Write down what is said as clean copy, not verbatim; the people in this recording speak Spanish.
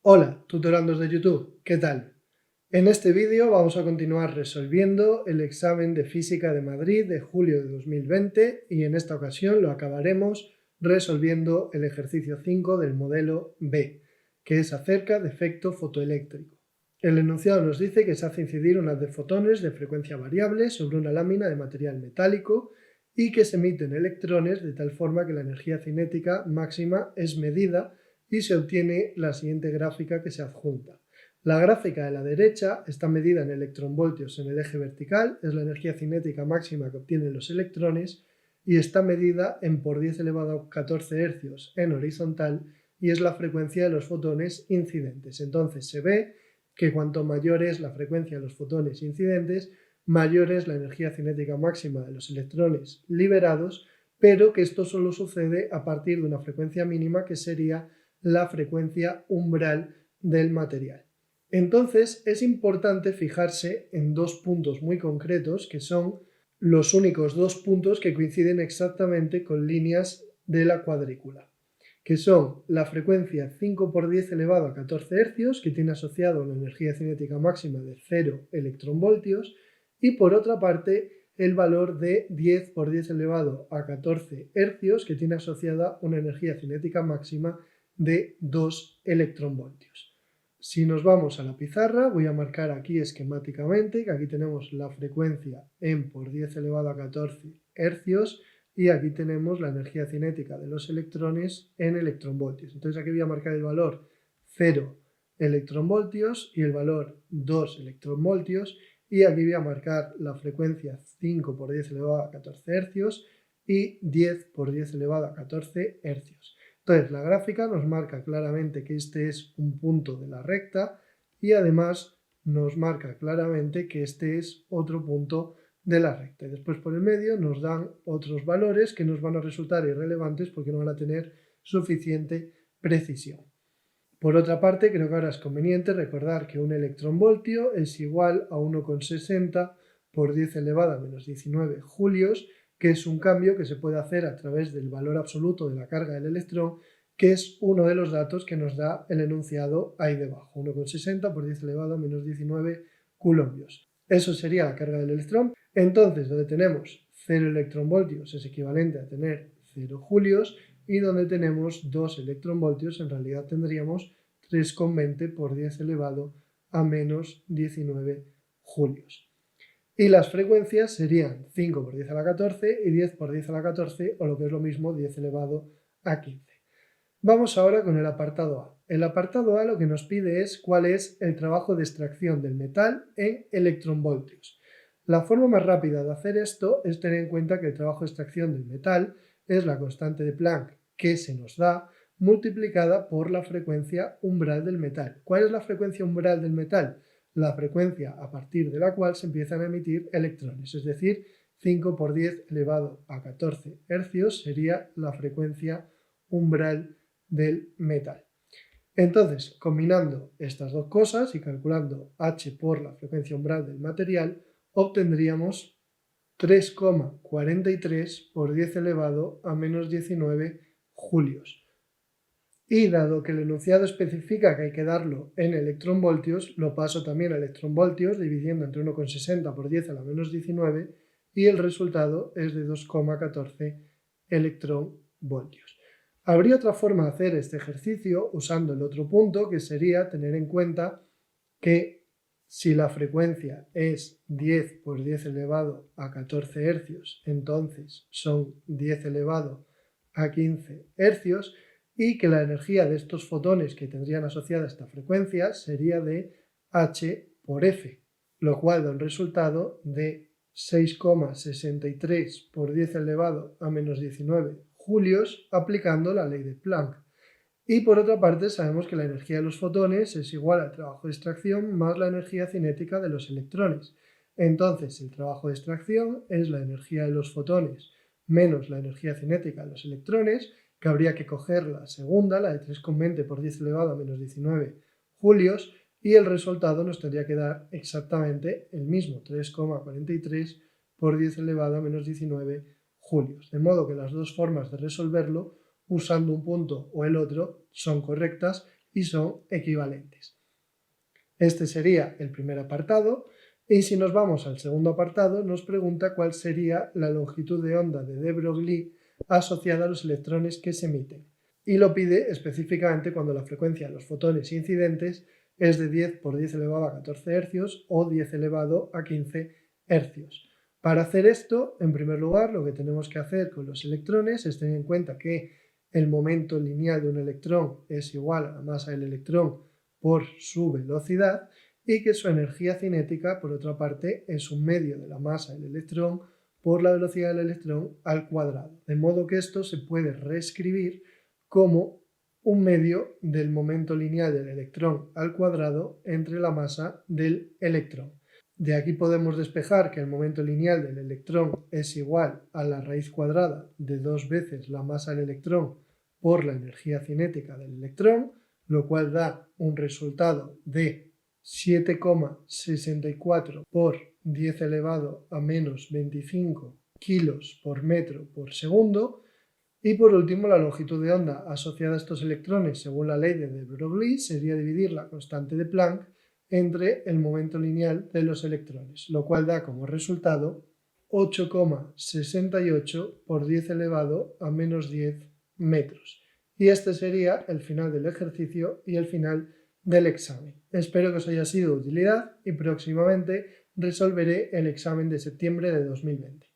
Hola, tutorandos de YouTube, ¿qué tal? En este vídeo vamos a continuar resolviendo el examen de Física de Madrid de julio de 2020 y en esta ocasión lo acabaremos resolviendo el ejercicio 5 del modelo B, que es acerca de efecto fotoeléctrico. El enunciado nos dice que se hace incidir un haz de fotones de frecuencia variable sobre una lámina de material metálico y que se emiten electrones de tal forma que la energía cinética máxima es medida y se obtiene la siguiente gráfica que se adjunta. La gráfica de la derecha está medida en electronvoltios en el eje vertical, es la energía cinética máxima que obtienen los electrones, y está medida en por 10 elevado a 14 hercios en horizontal y es la frecuencia de los fotones incidentes. Entonces se ve que cuanto mayor es la frecuencia de los fotones incidentes, mayor es la energía cinética máxima de los electrones liberados, pero que esto solo sucede a partir de una frecuencia mínima que sería la frecuencia umbral del material. Entonces es importante fijarse en dos puntos muy concretos que son los únicos dos puntos que coinciden exactamente con líneas de la cuadrícula, que son la frecuencia 5 por 10 elevado a 14 hercios, que tiene asociado una energía cinética máxima de 0 electronvoltios, y por otra parte el valor de 10 por 10 elevado a 14 hercios, que tiene asociada una energía cinética máxima de 2 electronvoltios. Si nos vamos a la pizarra, voy a marcar aquí esquemáticamente que aquí tenemos la frecuencia en por 10 elevado a 14 hercios y aquí tenemos la energía cinética de los electrones en electronvoltios. Entonces aquí voy a marcar el valor 0 electronvoltios y el valor 2 electronvoltios y aquí voy a marcar la frecuencia 5 por 10 elevado a 14 hercios y 10 por 10 elevado a 14 hercios. Entonces la gráfica nos marca claramente que este es un punto de la recta y además nos marca claramente que este es otro punto de la recta. Y después por el medio nos dan otros valores que nos van a resultar irrelevantes porque no van a tener suficiente precisión. Por otra parte, creo que ahora es conveniente recordar que un electronvoltio es igual a 1,60 por 10 elevado a menos 19 julios, que es un cambio que se puede hacer a través del valor absoluto de la carga del electrón, que es uno de los datos que nos da el enunciado ahí debajo, 1,60 por 10 elevado a menos 19 coulombios. Eso sería la carga del electrón. Entonces, donde tenemos 0 electronvoltios es equivalente a tener 0 julios, y donde tenemos 2 electronvoltios en realidad tendríamos 3,20 por 10 elevado a menos 19 julios. Y las frecuencias serían 5 por 10 a la 14 y 10 por 10 a la 14, o lo que es lo mismo, 10 elevado a 15. Vamos ahora con el apartado A. El apartado A lo que nos pide es cuál es el trabajo de extracción del metal en electronvoltios. La forma más rápida de hacer esto es tener en cuenta que el trabajo de extracción del metal es la constante de Planck que se nos da multiplicada por la frecuencia umbral del metal. ¿Cuál es la frecuencia umbral del metal? La frecuencia a partir de la cual se empiezan a emitir electrones, es decir, 5 por 10 elevado a 14 hercios sería la frecuencia umbral del metal. Entonces, combinando estas dos cosas y calculando h por la frecuencia umbral del material, obtendríamos 3,43 por 10 elevado a menos 19 julios. Y dado que el enunciado especifica que hay que darlo en electronvoltios, lo paso también a electronvoltios dividiendo entre 1,60 por 10 a la menos 19 y el resultado es de 2,14 electronvoltios. Habría otra forma de hacer este ejercicio usando el otro punto, que sería tener en cuenta que si la frecuencia es 10 por 10 elevado a 14 hercios, entonces son 10 elevado a 15 hercios, y que la energía de estos fotones que tendrían asociada esta frecuencia sería de H por F, lo cual da un resultado de 6,63 por 10 elevado a menos 19 julios aplicando la ley de Planck. Y por otra parte sabemos que la energía de los fotones es igual al trabajo de extracción más la energía cinética de los electrones. Entonces el trabajo de extracción es la energía de los fotones menos la energía cinética de los electrones, que habría que coger la segunda, la de 3,20 por 10 elevado a menos 19 julios, y el resultado nos tendría que dar exactamente el mismo, 3,43 por 10 elevado a menos 19 julios. De modo que las dos formas de resolverlo usando un punto o el otro son correctas y son equivalentes. Este sería el primer apartado, y si nos vamos al segundo apartado nos pregunta cuál sería la longitud de onda de de Broglie asociada a los electrones que se emiten, y lo pide específicamente cuando la frecuencia de los fotones incidentes es de 10 por 10 elevado a 14 Hz o 10 elevado a 15 Hz. Para hacer esto, en primer lugar, lo que tenemos que hacer con los electrones es tener en cuenta que el momento lineal de un electrón es igual a la masa del electrón por su velocidad y que su energía cinética, por otra parte, es un medio de la masa del electrón por la velocidad del electrón al cuadrado. De modo que esto se puede reescribir como un medio del momento lineal del electrón al cuadrado entre la masa del electrón. De aquí podemos despejar que el momento lineal del electrón es igual a la raíz cuadrada de 2 veces la masa del electrón por la energía cinética del electrón, lo cual da un resultado de 7,64 por 10 elevado a menos 25 kilos por metro por segundo. Y por último, la longitud de onda asociada a estos electrones según la ley de de Broglie sería dividir la constante de Planck entre el momento lineal de los electrones, lo cual da como resultado 8,68 por 10 elevado a menos 10 metros. Y este sería el final del ejercicio y el final del examen. Espero que os haya sido de utilidad y próximamente resolveré el examen de septiembre de 2020.